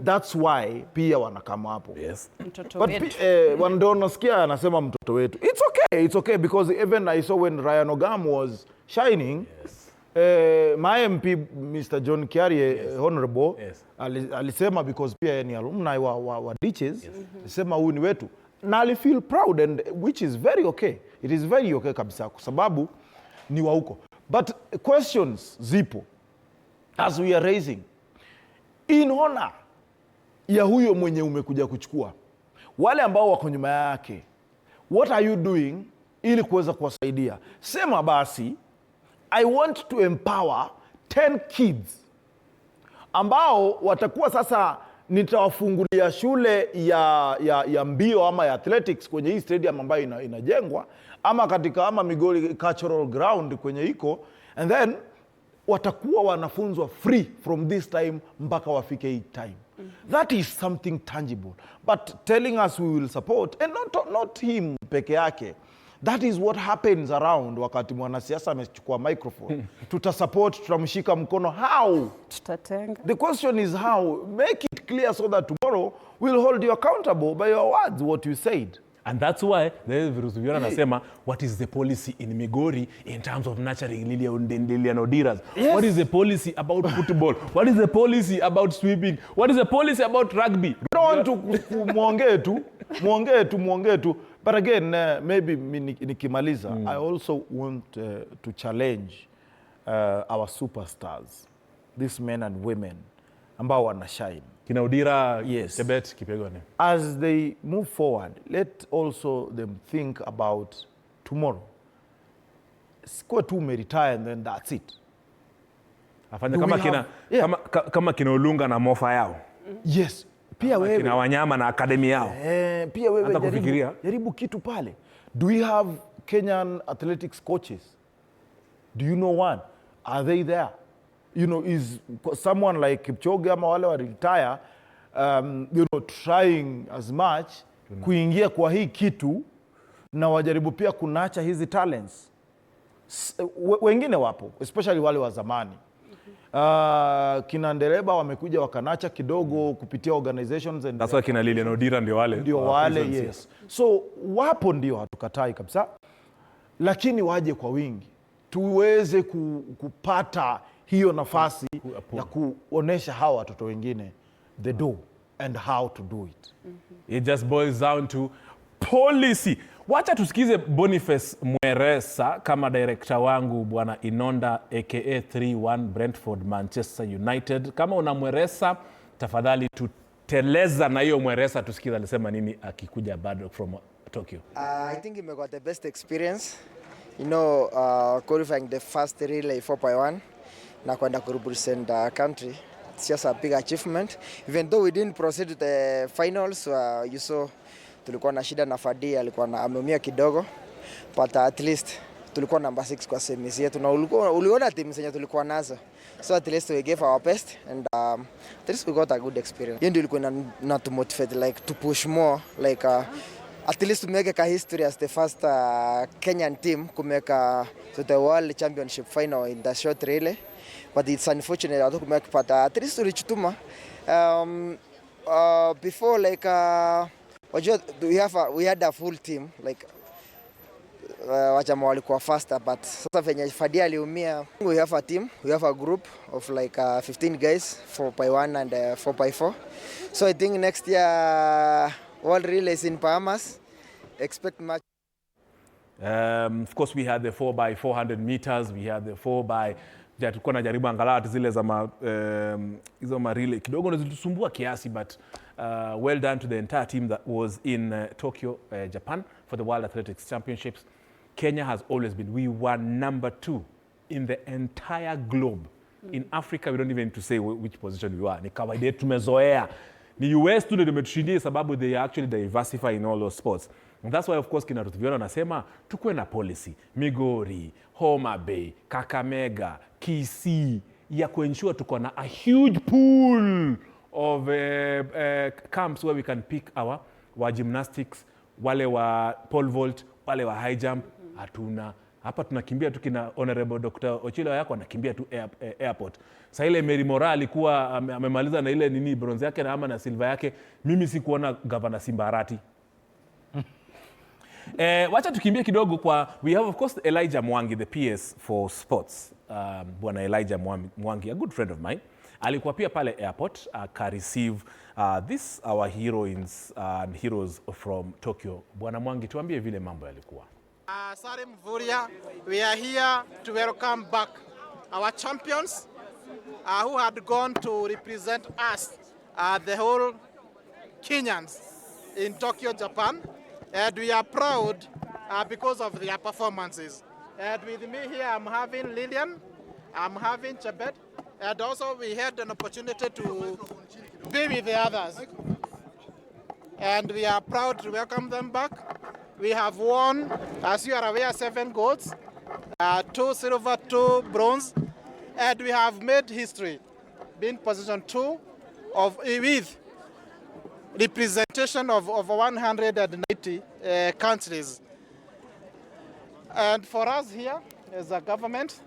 S2: That's why pia wanakama hapo.
S1: Yes.
S3: mtoto
S2: But
S3: wetu.
S2: wando nasikia anasema mtoto wetu. It's okay because even I saw when Ryan Ogam was shining, my MP Mr. John Kiarie, honorable, alisema because pia ni alumni wa Ditches, alisema huyu ni wetu. Na ali feel proud, and which is very okay. It is very okay kabisa kwa sababu ni wa huko. But questions zipo as we are raising. In honor ya huyo mwenye umekuja kuchukua, wale ambao wako nyuma yake, what are you doing ili kuweza kuwasaidia? Sema basi, I want to empower 10 kids ambao watakuwa sasa nitawafungulia shule ya mbio ama ya athletics kwenye hii stadium ambayo inajengwa, ama katika Migori Cultural Ground kwenye iko, and then watakuwa wanafunzwa free from this time mpaka wafike hii time. That is something tangible. But telling us we will support, and not him peke yake. That is what happens around wakati mwanasiasa amechukua microphone. Tutasupport, tutamshika mkono. How?
S3: Tutatenga.
S2: The question is how. Make it clear so that tomorrow we'll hold you accountable by your words, what you said.
S1: And that's why Virusuviona anasema, what is the policy in Migori in terms of nurturing Lilian Odiras?
S2: Yes.
S1: What is the policy about football? What is the policy about swimming? What is the policy about rugby?
S2: We don't want to muongee tu. But again, maybe nikimaliza, I also want to challenge our superstars, these men and women ambao wana shine.
S1: Kina Odira,
S2: Yes.
S1: Chebet, Kipegone.
S2: As they move forward, let also them think about tomorrow. Sikuwa tu retire and then that's it.
S1: Afanya kama kina Olunga na mofa yao.
S2: Yes. Pia wewe.
S1: Kina Wanyama na akademi yao.
S2: Pia wewe
S1: kufikiria.
S2: jaribu kitu pale. Do we have Kenyan athletics coaches? Do you know one? Are they there? Is someone like Kipchoge ama wale wa retire, trying as much kuingia kwa hii kitu na wajaribu pia kunacha hizi talents. Wengine wapo, especially wale wa zamani. Kina Ndereba wamekuja wakanacha kidogo kupitia organizations, and
S1: that's why kina Lilian Odira ndio wale.
S2: Yes. So wapo ndio hatukatai kabisa, lakini waje kwa wingi tuweze kupata hiyo nafasi ya kuonesha hawa watoto wengine the do and how to do it.
S1: It just boils down to policy. Wacha tusikize Boniface Mweresa kama director wangu bwana Inonda aka 31 Brentford Manchester United. Kama una Mweresa, tafadhali tuteleza na hiyo Mweresa tusikize alisema nini akikuja bado from Tokyo.
S8: I think we got the best experience. Qualifying the first relay 4x1 na kwenda ku represent the country. It's just a big achievement. Even though we didn't proceed to the finals, you saw tulikuwa na shida na Fadi, alikuwa ameumia kidogo, but at least tulikuwa number 6 kwa semis yetu, na uliona timu zenye tulikuwa nazo, so at least we gave our best and at least we got a good experience. Hiyo ndio ilikuwa na to motivate, like to push more, like at least to make a history as the first Kenyan team to make to the World Championship final in the short relay. But it's unfortunate that to make, but at least to reach Tuma. Before, like we had a full team, like wachama walikuwa faster, but sasa venye Fadi aliumia, we have a team, we have a group of like 15 guys, 4x1 and 4x4. So I think next year World Relays in Bahamas, expect much.
S1: Of course, we had the 4x400 meters, we had the 4x tulikuwa najaribu angalau zile za hizo relay kidogo zilitusumbua kiasi, but well done to the entire team that was in Tokyo, Japan for the World Athletics Championships. Kenya has always been, we were number 2 in the entire globe. In Africa, we don't even need to say which position we were. Ni kawaida tumezoea. Ni US tu ndio tumetushindia sababu they actually diversify in all those sports. And that's why of course kina Rutuviona nasema tukue na policy. Migori, Homa Bay, Kakamega, Kisii ya kuensure tuko na a huge pool of camps where we can pick our gymnastics, wale wa pole vault, wale wa high jump. Hatuna. Hapa tunakimbia tu kina Honorable Dr. Ochilo yako anakimbia tu airport. Sasa ile Mary Mora alikuwa amemaliza na ile nini bronze yake na ama na silver yake. Mimi sikuona Governor Simbarati. Wacha tukimbie kidogo kwa, we have of course Elijah Mwangi, the PS for sports. Bwana Elijah Mwangi, a good friend of mine. Alikuwa pia pale airport, receive this our heroines and heroes from Tokyo. Bwana Mwangi, tuambie vile mambo yalikuwa.
S9: Sare Mvuria, we are here to welcome back our champions who had gone to represent us, the whole Kenyans in Tokyo, Japan. And we are proud because of their performances. And with me here, I'm having Lillian, I'm having Chebet, and also we had an opportunity to be with the others. And we are proud to welcome them back. We have won, as you are aware, 7 golds, 2 silver, 2 bronze, and we have made history, being position 2 with representation of 190 countries. And for us here, as a government,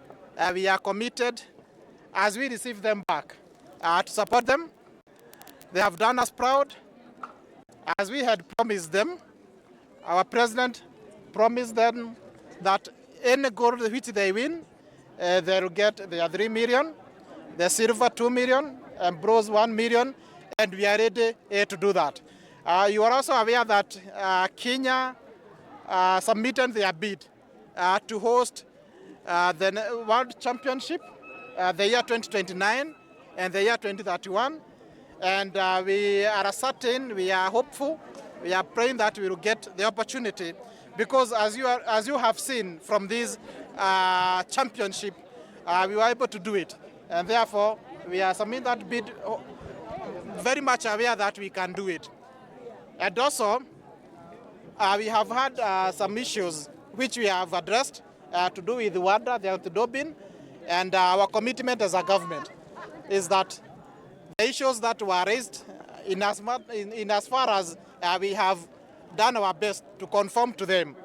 S9: we are committed, as we receive them back, to support them. They have done us proud, as we had promised them. Our president promised them that any gold which they win, they will get their 3 million, the silver 2 million, and bronze 1 million, and we are ready to do that. You are also aware that Kenya submitted their bid to host the World Championship, the year 2029 and the year 2031. And we are certain, we are hopeful, we are praying that we will get the opportunity, because as you have seen from this championship, we were able to do it. And therefore, we are submitting that bid very much aware that we can do it. And also, we have had some issues which we have addressed to do with WADA, the anti-doping, and our commitment as a government is that the issues that were raised, in as far as we have done our best to conform to them.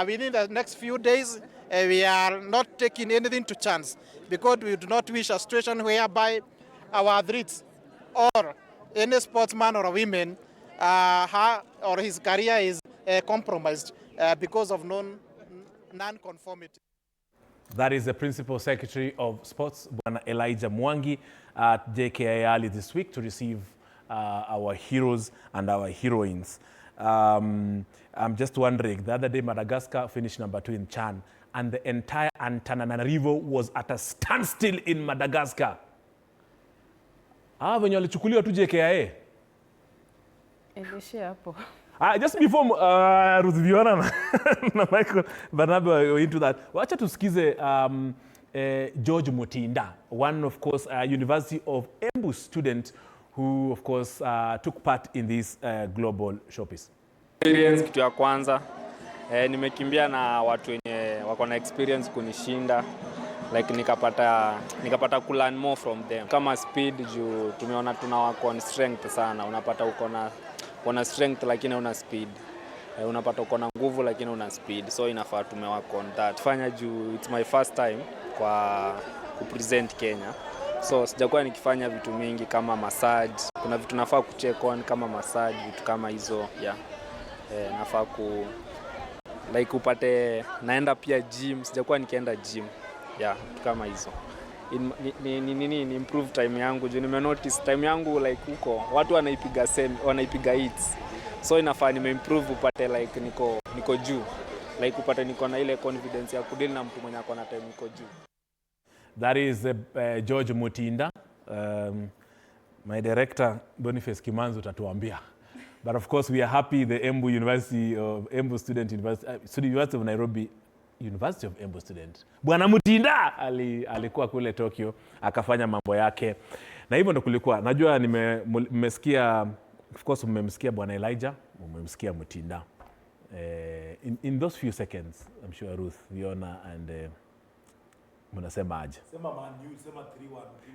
S9: Within the next few days, we are not taking anything to chance, because we do not wish a situation whereby our athletes or any sportsman or a woman, her or his career is compromised because of non-conformity.
S1: That is the Principal Secretary of Sports, Bwana Elijah Mwangi, at JKIA early this week to receive our heroes and our heroines. I'm just wondering, the other day Madagascar finished number 2 in CHAN, and the entire Antananarivo was at a standstill in Madagascar. Venye walichukuliwa tu JKIA.
S3: Elishia hapo.
S1: Just before Ruziviona na Michael Barnabe were into that, wacha tusikize George Mutinda, one of course University of Embu student who of course took part in this global showpiece.
S10: experience kitu ya kwanza. Nimekimbia na watu wenye wako na experience kunishinda. Like nikapata kulearn more from them. Kama speed juu tumeona tunawako on strength sana. Unapata uko na strength lakini una speed. Unapata uko na nguvu lakini una speed. So inafaa tumewako on that. Fanya juu it's my first time kwa kupresent Kenya. So sijakuwa nikifanya vitu mingi kama massage. Kuna vitu nafaa kucheck on kama massage, vitu kama hizo. Yeah. Nafaa like upate naenda pia gym. Sijakuwa nikienda gym. Yeah, kama hizo. Ni improve time yangu. Juu nimenotice time yangu like huko watu wanaipiga hits. So inafaa nimeimprove upate like niko juu. Like upate niko na ile confidence ya kudeal na mtu mwenye ako na time niko juu.
S1: That is George Mutinda. My director Boniface Kimanzu tatuambia. But of course we are happy the Embu Student University of Nairobi University of Embu student. Bwana Mutinda alikuwa kule Tokyo akafanya mambo yake. Na hivyo ndo kulikuwa. Najua mmesikia, of course mmemsikia Bwana Elijah, mmemsikia Mutinda. In those few seconds, I'm sure Ruth, Fiona and mnasema aje?
S2: Sema Man U, sema 3-1.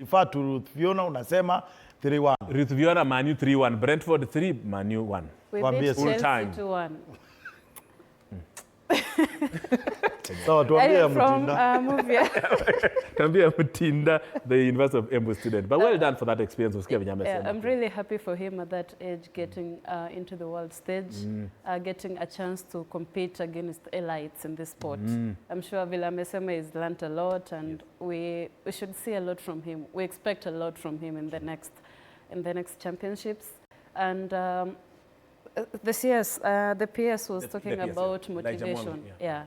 S2: Refer to Ruth Fiona, unasema 3-1.
S1: Ruth Fiona, Man U 3-1. Brentford 3, Man U 1.
S3: We beat Chelsea 2-1.
S2: So tuambie Mutinda.
S1: Tuambie Mutinda, the University of Embu student. But well done for that experience.
S3: I'm really happy for him at that age getting into the world stage, getting a chance to compete against elites in this sport. I'm sure Vila Mesema has learned a lot, and we should see a lot from him. We expect a lot from him in the next championships. And the PS was talking about motivation. Yeah.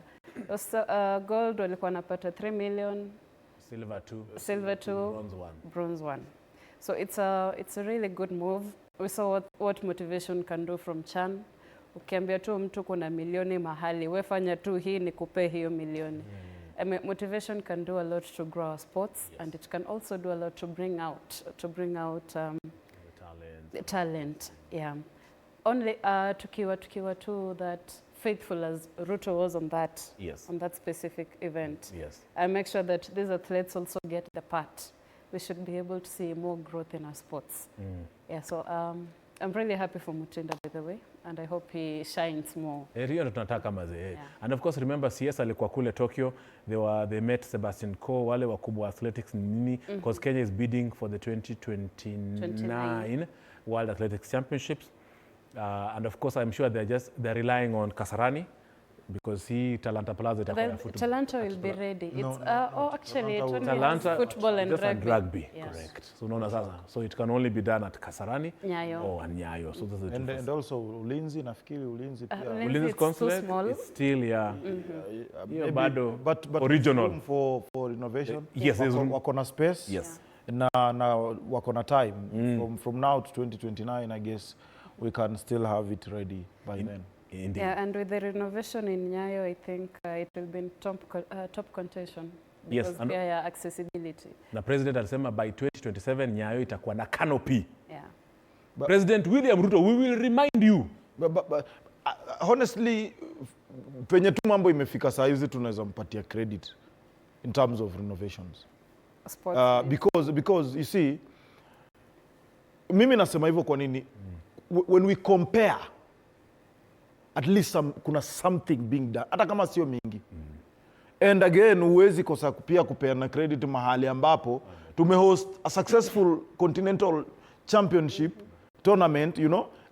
S3: Gold walikuwa napata 3 million, silver 2, bronze 1. So it's a really good move. We saw what motivation can do from Chan. Ukiambia tu mtu kuna milioni mahali, wefanya tu hii nikupe hiyo milioni. Motivation can do a lot to grow our sports, and it can also do a lot to bring out the talent. Yeah. Only tukiwa too that faithful as Ruto was on that specific event.
S1: Yes.
S3: I make sure that these athletes also get the part. We should be able to see more growth in our sports. Yeah, so I'm really happy for Mutinda, by the way, and I hope he shines more.
S1: Tunataka mazee. And of course remember CS alikuwa kule Tokyo. They met Sebastian Coe, wale wakubwa athletics nini, because Kenya is bidding for the 2029 World Athletics Championships. And of course, I'm sure they're relying on Kasarani because Talanta Plaza
S3: Talanta will be ready.
S1: Talanta
S3: football and
S1: rugby. Yes. Correct. So it can only be done at Kasarani or Nyayo. So that's the
S2: and also Ulinzi, nafikiri Ulinzi pia.
S1: Ulinzi's consulate is still but original
S2: for innovation.
S1: Yes,
S2: wako na space.
S1: Yes.
S2: Na wako na time from now to 2029, I guess. We can still have it ready by then.
S1: Indeed.
S3: Yeah, and with the renovation in Nyayo, I think it will be in top contention.
S1: Yes,
S3: and accessibility.
S1: The president alisema by 2027 Nyayo itakuwa na canopy.
S3: Yeah.
S1: President William Ruto, we will remind you.
S2: But honestly, penye tu mambo imefika saa hizi tunaweza mpatia credit in terms of renovations. Because you see, mimi nasema hivyo kwa nini? When we compare, at least kuna something being done, hata kama sio mingi. And again, uwezi kosa pia kupeana credit mahali ambapo tumehost a successful continental championship tournament,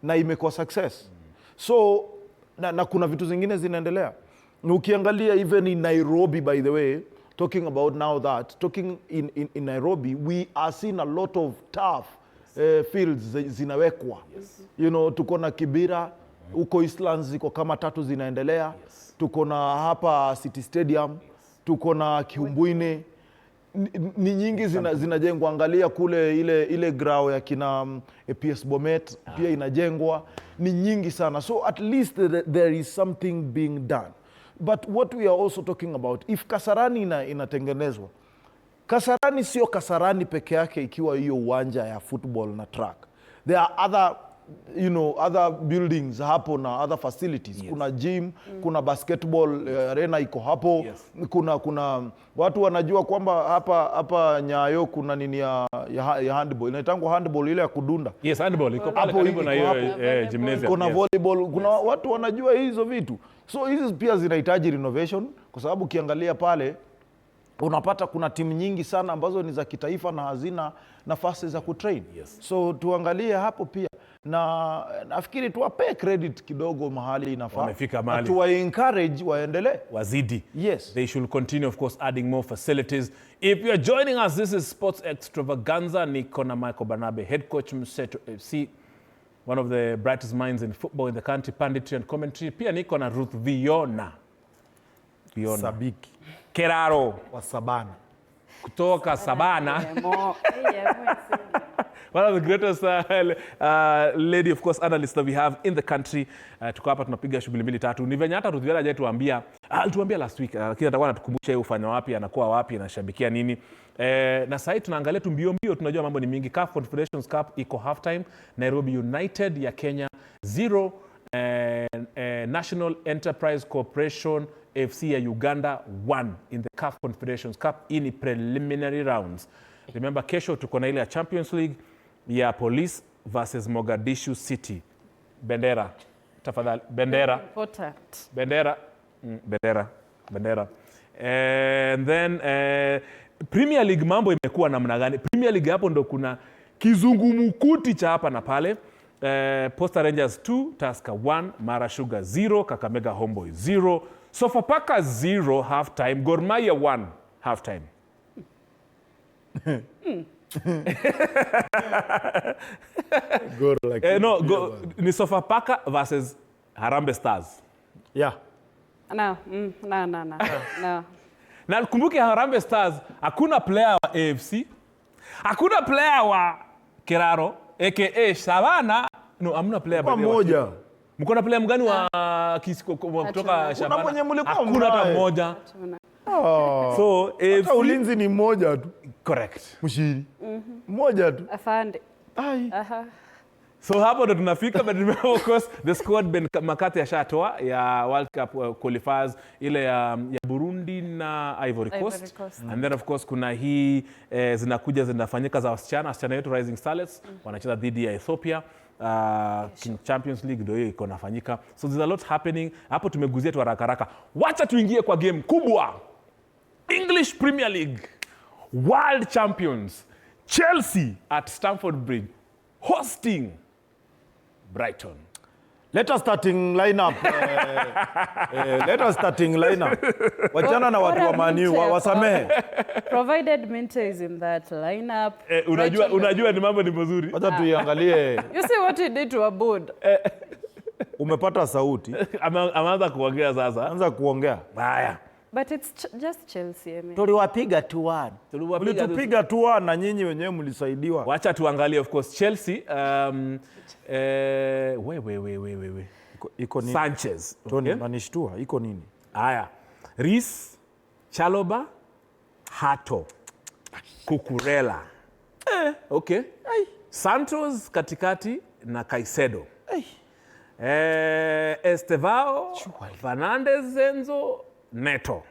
S2: na imekuwa success. So, na kuna vitu zingine zinaendelea. Ukiangalia even in Nairobi, by the way, talking about now that, talking in Nairobi, we are seeing a lot of tough fields zinawekwa.
S1: Yes.
S2: Tuko na Kibira, uko Eastlands ziko kama 3 zinaendelea. Yes. Tuko na hapa City Stadium, tuko na Kiumbuine. Ni nyingi zinajengwa. Angalia kule ile grao ya kina PS Bomet pia inajengwa. Ni nyingi sana. So at least there is something being done. But what we are also talking about, if Kasarani inatengenezwa, Kasarani sio Kasarani peke yake ikiwa hiyo uwanja ya football na track. There are other other buildings hapo na other facilities. Yes. Kuna gym, kuna basketball arena iko hapo. Yes. Kuna watu wanajua kwamba hapa Nyayo kuna nini ya handball. Inaitangwa handball ile ya kudunda.
S1: Yes, handball iko pale karibu na hiyo gymnasium.
S2: Kuna volleyball, kuna watu wanajua hizo vitu. So hizi pia zinahitaji renovation kwa sababu ukiangalia pale unapata kuna timu nyingi sana ambazo ni za kitaifa na hazina nafasi za kutrain. Yes. So tuangalie hapo pia na nafikiri tuwape credit kidogo mahali inafaa.
S1: Wamefika mahali.
S2: Tuwa encourage waendelee.
S1: Wazidi.
S2: Yes.
S1: They should continue, of course, adding more facilities. If you are joining us, this is Sports Extravaganza. Niko na Michael Barnabe, head coach Mseto FC, one of the brightest minds in football in the country, punditry and commentary. Pia niko na Ruth Viona.
S2: Sabiki.
S1: Keraro.
S2: Wa Sabana.
S1: Kutoka Sabana. One of the greatest lady, of course, analysts that we have in the country. Tuko hapa tunapiga shughuli mbili tatu. Ni venye hata Ruth Viona haja tuambia, alituambia last week, lakini atakuwa anatukumbusha yeye ufanya wapi, anakuwa wapi, anashabikia nini. Na sasa tunaangalia tu mbio, tunajua mambo ni mingi. CAF Confederations Cup iko half time. Nairobi United ya Kenya 0, National Enterprise Corporation FC ya Uganda 1 in the CAF Confederations Cup in preliminary rounds. Remember, kesho tuko na ile ya Champions League ya Police versus Mogadishu City. Bendera. Tafadhali. Bendera.
S3: Important.
S1: Bendera. Bendera. And then Premier League mambo imekuwa namna gani? Premier League hapo ndo kuna kizungumukuti cha hapa na pale. Posta Rangers 2, Tusker 1, Mara Sugar 0, Kakamega Homeboy 0, Sofapaka 0 half time, Gor Mahia 1 half time. Ni Sofapaka versus Harambee Stars.
S2: Yeah.
S3: No.
S1: Na kumbuke Harambee Stars hakuna player wa AFC, hakuna player wa Keraro aka Savana. No, hamna player
S2: kwa moja.
S1: Mko na player mgani wa kutoka Shabana?
S2: Kuna mwenye mlikuwa
S1: hakuna hata mmoja. So
S2: AFC ulinzi ni mmoja tu.
S1: Correct.
S2: Mshiri. Mmoja tu.
S3: Afande.
S2: Ai.
S1: So hapo ndo tunafika, but remember, of course, the squad Ben Makati ashatoa ya World Cup qualifiers ile ya Burundi na Ivory Coast. And then of course kuna hii zinafanyika za wasichana wetu Rising Starlets wanacheza dhidi ya Ethiopia. Champions League ndio hiyo iko nafanyika. So there's a lot happening. Hapo tumeguzia tu haraka. Wacha tuingie kwa game kubwa. English Premier League. World Champions. Chelsea at Stamford Bridge hosting Brighton.
S2: Let us starting lineup. Wachana na watu wa Man U wasamehe.
S3: Provided Minte is in that lineup.
S1: Unajua ni mambo ni mazuri.
S2: Wacha tuiangalie.
S3: You see what he did to Abud.
S2: Umepata sauti.
S1: Ameanza kuongea sasa.
S2: Anza kuongea.
S1: Haya.
S3: But it's just Chelsea, I mean.
S2: Tuliwapiga 2-1. Tulipiga 2-1 na nyinyi wenyewe mlisaidiwa.
S1: Wacha tuangalie, of course, Chelsea.
S2: Iko nini?
S1: Sanchez.
S2: Tony, manishtua. Iko nini?
S1: Haya. Reece, Chalobah, Hato, Cucurella. Okay. Santos katikati na Caicedo. Estevao, Fernandez, Enzo, Neto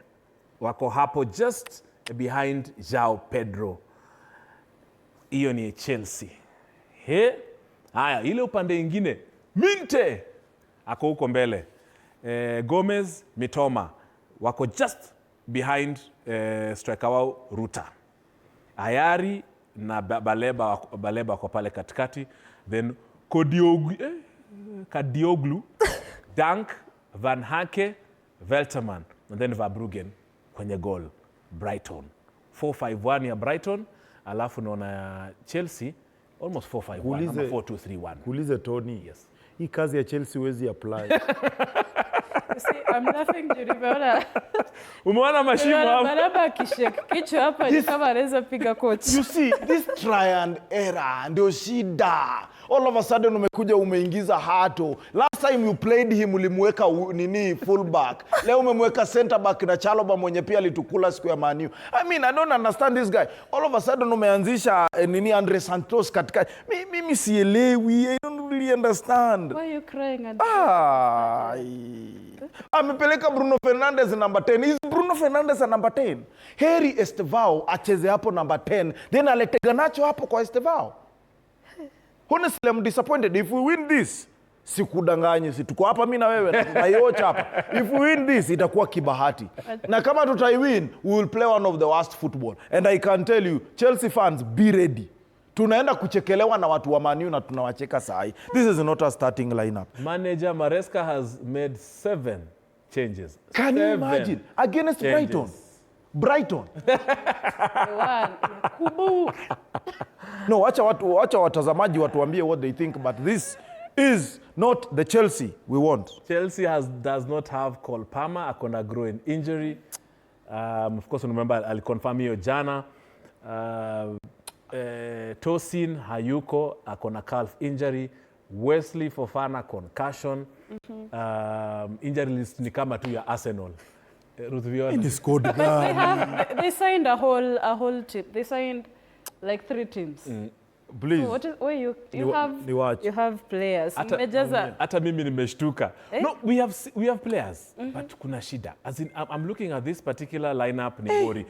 S1: wako hapo just behind Joao Pedro. Hiyo ni Chelsea. Haya, ile upande ingine Minte ako huko mbele. Gomez, Mitoma wako just behind striker wao Ruta. Ayari na Baleba wako pale katikati. Then Kadioglu, Dank, Van Hake, Velterman, and then Verbruggen kwenye goal. Brighton 4-5-1 ya Brighton, alafu naona Chelsea almost 4-5-1 ama 4-2-3-1.
S2: Kuulize Tony.
S1: Yes.
S2: Hii kazi ya Chelsea huwezi apply.
S3: You see, I'm laughing to remember.
S1: Umeona mashimo hapo?
S3: Baraba kishek kichwa hapa ni kama anaweza piga coach.
S2: You see, this try and error ndio shida. All of a sudden umekuja umeingiza Hato. Last time you played him ulimweka nini fullback. Leo umemweka center back na Chalobah mwenye pia alitukula siku ya Man U. I mean, I don't understand this guy. All of a sudden umeanzisha nini Andre Santos katika. Mimi sielewi. really understand.
S3: Why are you crying?
S2: Amepeleka Bruno Fernandes number 10. Is Bruno Fernandes a number 10? Heri Estevao acheze hapo number 10. Then alete Garnacho hapo kwa Estevao. Honestly, I'm disappointed. If we win this, sikudanganyi, si tuko hapa mimi na wewe na tunaiocha hapa. If we win this, itakuwa kibahati. Na kama tutaiwin, we will play one of the worst football. And I can tell you, Chelsea fans, be ready. Tunaenda kuchekelewa na watu wa Man U na tunawacheka sahi. This is not a starting lineup.
S1: Manager Maresca has made 7 changes.
S2: Can you imagine? Against changes. Brighton. No, wacha watazamaji watuambie what they think, but this is not the Chelsea we want.
S1: Chelsea does not have Cole Palmer, akona groin injury. Of course, remember, I'll confirm hiyo jana. Tosin Hayuko akona calf injury. Wesley Fofana concussion. Injury list ni kama tu ya Arsenal. Ruth Viola.
S3: They signed a whole team. They signed like 3 teams.
S2: Please.
S3: So what is where you have players.
S1: Hata mimi nimeshtuka. No, we have players, but kuna shida. As in, I'm looking at this particular lineup ni bori.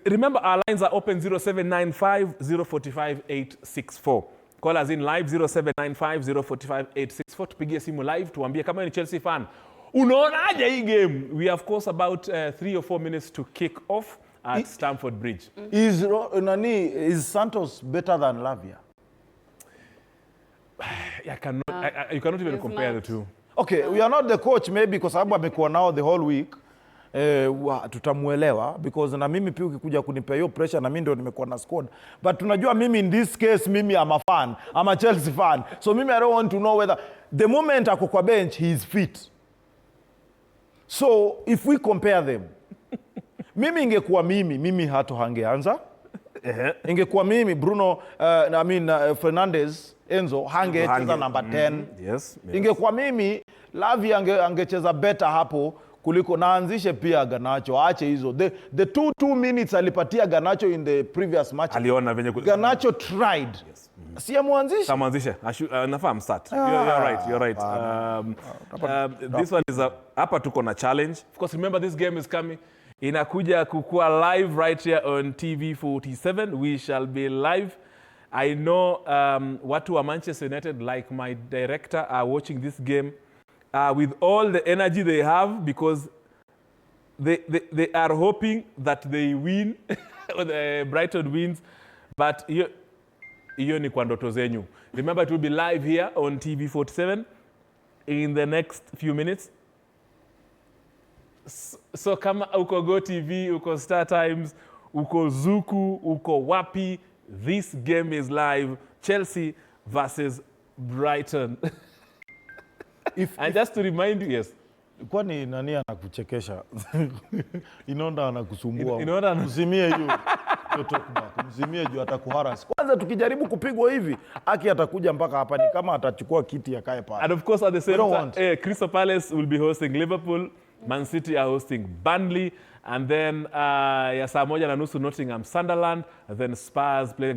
S1: Remember, our lines are open 0795 045 864. Call us in live 0795 045 864. Tupigie simu live tuambie kama ni Chelsea fan. Unaonaje hii game? We have, of course, about 3 or 4 minutes to kick off at Stamford Bridge.
S2: Is Santos better than Lavia?
S1: You cannot even compare the two.
S2: Okay, we are not the coach maybe kwa sababu amekuwa nao the whole week. Tutamuelewa because na mimi pia ukikuja kunipea hiyo pressure na mimi ndio nimekuwa na squad. But tunajua mimi in this case mimi am a fan. I'm a Chelsea fan. So mimi I don't want to know whether the moment ako kwa bench he is fit. So if we compare them, mimi ingekuwa mimi hato hangeanza. Ingekuwa mimi Bruno Fernandes Enzo hangecheza number 10.
S1: Yes.
S2: Ingekuwa mimi Lavi angecheza better hapo kuliko naanzishe pia Garnacho, aache hizo. The 2 minutes alipatia Garnacho in the previous match.
S1: Aliona venye
S2: Garnacho tried. Yes. Si amuanzishe.
S1: Samuanzishe. Nafahamu start. You're right. This one is hapa tuko na challenge. Of course, remember this game is coming. Inakuja kukua live right here on TV47. We shall be live. I know watu wa Manchester United, like my director, are watching this game with all the energy they have because they are hoping that they win or the Brighton wins. But hiyo ni kwa ndoto zenyu. Remember, it will be live here on TV47 in the next few minutes. So kama uko GOtv, uko StarTimes, uko Zuku, uko wapi, this game is live. Chelsea versus Brighton. And just to remind you, yes.
S2: Kwani nani anakuchekesha? Inaonda anakusumbua.
S1: Inaonda
S2: mzimie hiyo. Mzimie juu atakuharas. Kwanza tukijaribu kupigwa hivi, Aki atakuja mpaka hapa ni kama atachukua kiti akae pale.
S1: And of course at the same time, Crystal Palace will be hosting Liverpool, Man City are hosting Burnley, and then ya saa 1:30 Nottingham Sunderland, and then Spurs playing